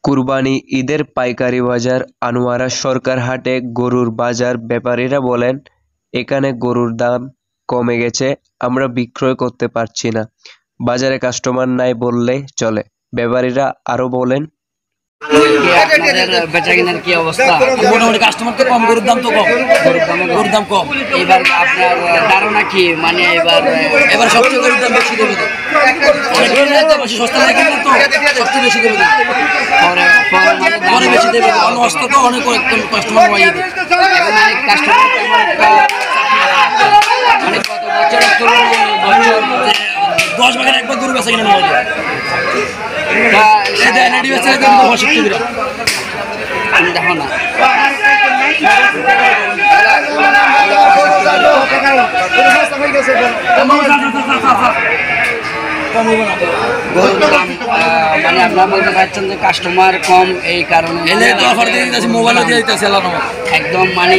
কুরবানি ঈদের পাইকারি বাজার আনোয়ারা সরকার হাটে গরুর বাজার ব্যাপারীরা বলেন, এখানে গরুর দাম কমে গেছে, আমরা বিক্রয় করতে পারছি না। বাজারে কাস্টমার নাই বললে চলে। ব্যাপারীরা আরো বলেন, আপনাদের বেচাকেনার কি অবস্থা? মোটামুটি কাস্টমার তো কম, গরুর দাম তো কম, গরুর দাম কম। এবার আপনার ধারণা কি, মানে এবার সবচেয়ে গরুর দাম বেশি দেবে তো, বেশি সস্তা লাগে না তো, সবচেয়ে বেশি দেবে তো, পরে বেশি দেবে। অন্য অস্ত্র তো অনেক কাস্টমার বাড়িয়ে দেবে। অনেক কাস্টমার মানে গত বছরের তুলনায় 10 ভাগের একবার গরু বেচা কিনা নেওয়া যায়। দেখো না গরুর দাম, মানে আপনারা বলতে চাচ্ছেন যে কাস্টমার কম, এই কারণে মোবাইল দিয়ে দিতেছে একদম মানে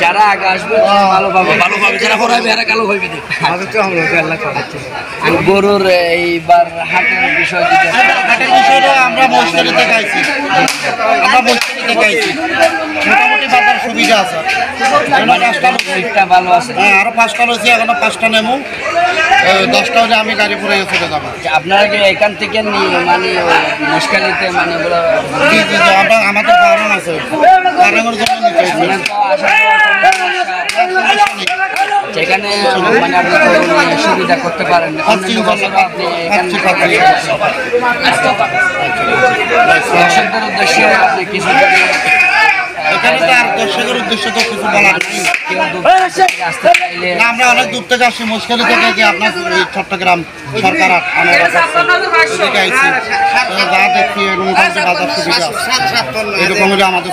যারা আগে আসবে ভালো পাবে, যারা পড়াবে এরা কালো হইবে। গরুর এইবার হাটের বিষয় আমরা মহিষকালীতে গাইছি, মোটামুটি বাজার সুবিধা আছে, ভালো আছে। হ্যাঁ, আরো 5টা রয়েছে, এখনো 5টা নেবো, 10টা হলে আমি গাড়ি পরে চলে যাবো। আপনারা কি এখান থেকে মানে মহিষকালীতে মানে আমরা আমাদের কারণ আছে, কারণের জন্য নিতে যেখানে মানে আপনি সুবিধা করতে পারেন, অন্যান্য বছর আপনি এখান থেকে দর্শকদের উদ্দেশ্যে আপনি কিছু এখানে তো আর দর্শকের উদ্দেশ্য তো কিছু বলার নেই। না, আমরা অনেক দূর থেকে আসছি, মহিষকালী থেকে, যে আপনার এই চট্টগ্রাম সরকার যা দেখছি এরকম বাজার সুবিধা এরকম হলে আমাদের